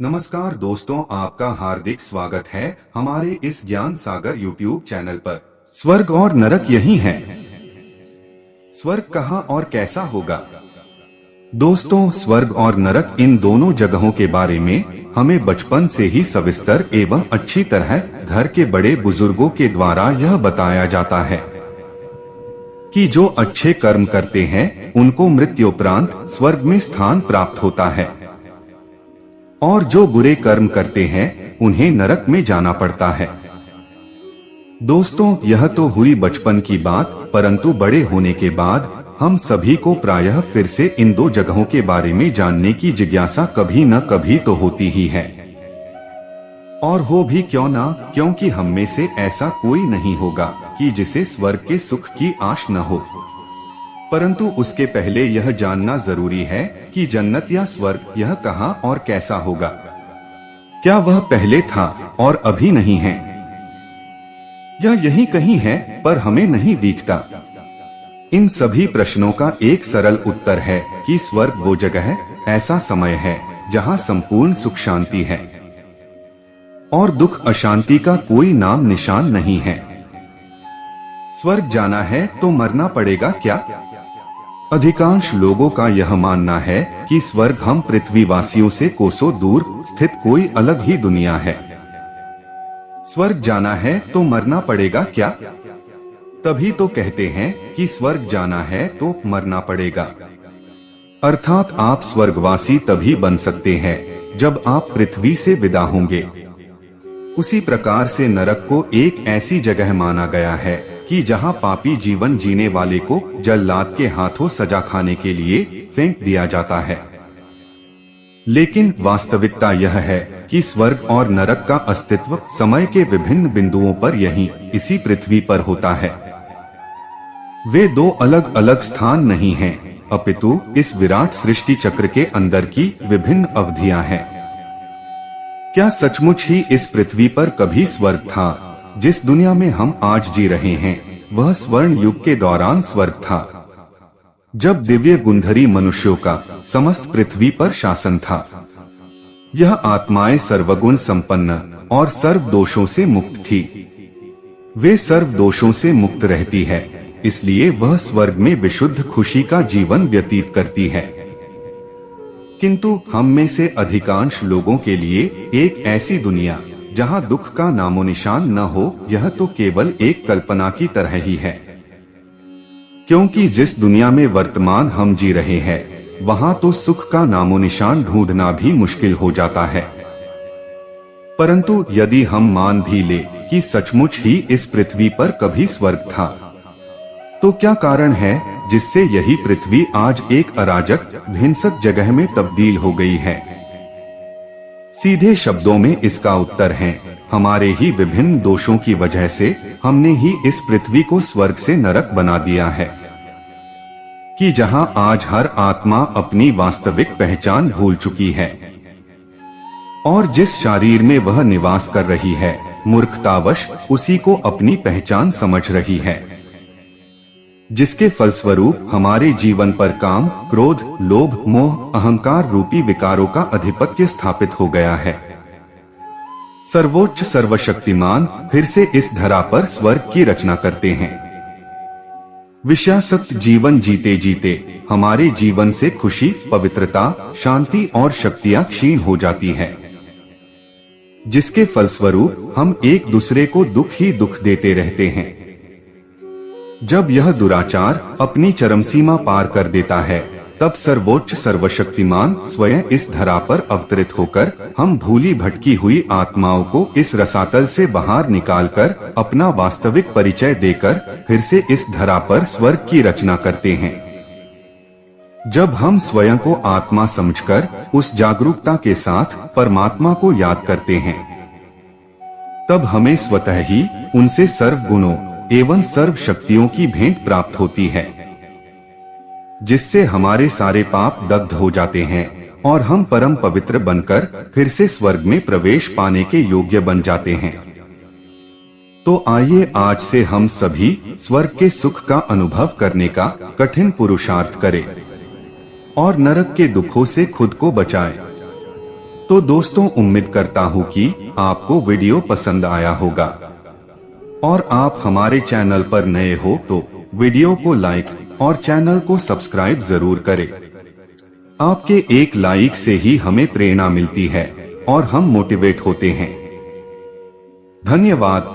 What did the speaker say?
नमस्कार दोस्तों, आपका हार्दिक स्वागत है हमारे इस ज्ञान सागर यूट्यूब चैनल पर। स्वर्ग और नरक यही है। स्वर्ग कहाँ और कैसा होगा? दोस्तों, स्वर्ग और नरक इन दोनों जगहों के बारे में हमें बचपन से ही सविस्तर एवं अच्छी तरह घर के बड़े बुजुर्गों के द्वारा यह बताया जाता है कि जो अच्छे कर्म करते हैं उनको मृत्युपरांत स्वर्ग में स्थान प्राप्त होता है और जो बुरे कर्म करते हैं उन्हें नरक में जाना पड़ता है। दोस्तों, यह तो हुई बचपन की बात, परंतु बड़े होने के बाद हम सभी को प्रायः फिर से इन दो जगहों के बारे में जानने की जिज्ञासा कभी न कभी तो होती ही है। और हो भी क्यों ना, क्योंकि हम में से ऐसा कोई नहीं होगा कि जिसे स्वर्ग के सुख की आश न हो। परंतु उसके पहले यह जानना जरूरी है कि जन्नत या स्वर्ग यह कहाँ और कैसा होगा। क्या वह पहले था और अभी नहीं है, या यही कहीं है पर हमें नहीं दिखता? इन सभी प्रश्नों का एक सरल उत्तर है कि स्वर्ग वो जगह है, ऐसा समय है जहाँ संपूर्ण सुख शांति है और दुख अशांति का कोई नाम निशान नहीं है। स्वर्ग जाना है तो मरना पड़ेगा क्या? अधिकांश लोगों का यह मानना है कि स्वर्ग हम पृथ्वीवासियों से कोसों दूर स्थित कोई अलग ही दुनिया है। स्वर्ग जाना है तो मरना पड़ेगा क्या? तभी तो कहते हैं कि स्वर्ग जाना है तो मरना पड़ेगा। अर्थात आप स्वर्गवासी तभी बन सकते हैं जब आप पृथ्वी से विदा होंगे। उसी प्रकार से नरक को एक ऐसी जगह माना गया है कि जहां पापी जीवन जीने वाले को जल्लाद के हाथों सजा खाने के लिए फेंक दिया जाता है। लेकिन वास्तविकता यह है कि स्वर्ग और नरक का अस्तित्व समय के विभिन्न बिंदुओं पर यहीं इसी पृथ्वी पर होता है। वे दो अलग अलग स्थान नहीं हैं, अपितु इस विराट सृष्टि चक्र के अंदर की विभिन्न अवधियां हैं। क्या सचमुच ही इस पृथ्वी पर कभी स्वर्ग था? जिस दुनिया में हम आज जी रहे हैं वह स्वर्ण युग के दौरान स्वर्ग था, जब दिव्य गुंधरी मनुष्यों का समस्त पृथ्वी पर शासन था। यह आत्माएं सर्वगुण संपन्न और सर्व दोषों से मुक्त थी। वे सर्व दोषों से मुक्त रहती है, इसलिए वह स्वर्ग में विशुद्ध खुशी का जीवन व्यतीत करती है। किंतु हम में से अधिकांश लोगों के लिए एक ऐसी दुनिया जहां दुख का नामो निशान न हो, यह तो केवल एक कल्पना की तरह ही है। क्योंकि जिस दुनिया में वर्तमान हम जी रहे हैं वहां तो सुख का नामो निशान ढूंढना भी मुश्किल हो जाता है। परंतु यदि हम मान भी ले कि सचमुच ही इस पृथ्वी पर कभी स्वर्ग था, तो क्या कारण है जिससे यही पृथ्वी आज एक अराजक हिंसक जगह में तब्दील हो गई है? सीधे शब्दों में इसका उत्तर है हमारे ही विभिन्न दोषों की वजह से हमने ही इस पृथ्वी को स्वर्ग से नरक बना दिया है, कि जहां आज हर आत्मा अपनी वास्तविक पहचान भूल चुकी है और जिस शरीर में वह निवास कर रही है मूर्खतावश उसी को अपनी पहचान समझ रही है, जिसके फलस्वरूप हमारे जीवन पर काम, क्रोध, लोभ, मोह, अहंकार रूपी विकारों का अधिपत्य स्थापित हो गया है। सर्वोच्च सर्वशक्तिमान फिर से इस धरा पर स्वर्ग की रचना करते हैं। विषयासक्त जीवन जीते जीते हमारे जीवन से खुशी, पवित्रता, शांति और शक्तियां क्षीण हो जाती है, जिसके फलस्वरूप हम एक दूसरे को दुख ही दुख देते रहते हैं। जब यह दुराचार अपनी चरम सीमा पार कर देता है तब सर्वोच्च सर्वशक्तिमान स्वयं इस धरा पर अवतरित होकर हम भूली भटकी हुई आत्माओं को इस रसातल से बाहर निकालकर अपना वास्तविक परिचय देकर फिर से इस धरा पर स्वर्ग की रचना करते हैं। जब हम स्वयं को आत्मा समझकर उस जागरूकता के साथ परमात्मा को याद करते हैं, तब हमें स्वतः ही उनसे सर्व गुणों एवं सर्व शक्तियों की भेंट प्राप्त होती है, जिससे हमारे सारे पाप दग्ध हो जाते हैं और हम परम पवित्र बनकर फिर से स्वर्ग में प्रवेश पाने के योग्य बन जाते हैं। तो आइए आज से हम सभी स्वर्ग के सुख का अनुभव करने का कठिन पुरुषार्थ करें और नरक के दुखों से खुद को बचाएं। तो दोस्तों उम्मीद करता हूँ कि आपको वीडियो पसंद आया होगा और आप हमारे चैनल पर नए हो तो वीडियो को लाइक और चैनल को सब्सक्राइब जरूर करें। आपके एक लाइक से ही हमें प्रेरणा मिलती है और हम मोटिवेट होते हैं। धन्यवाद।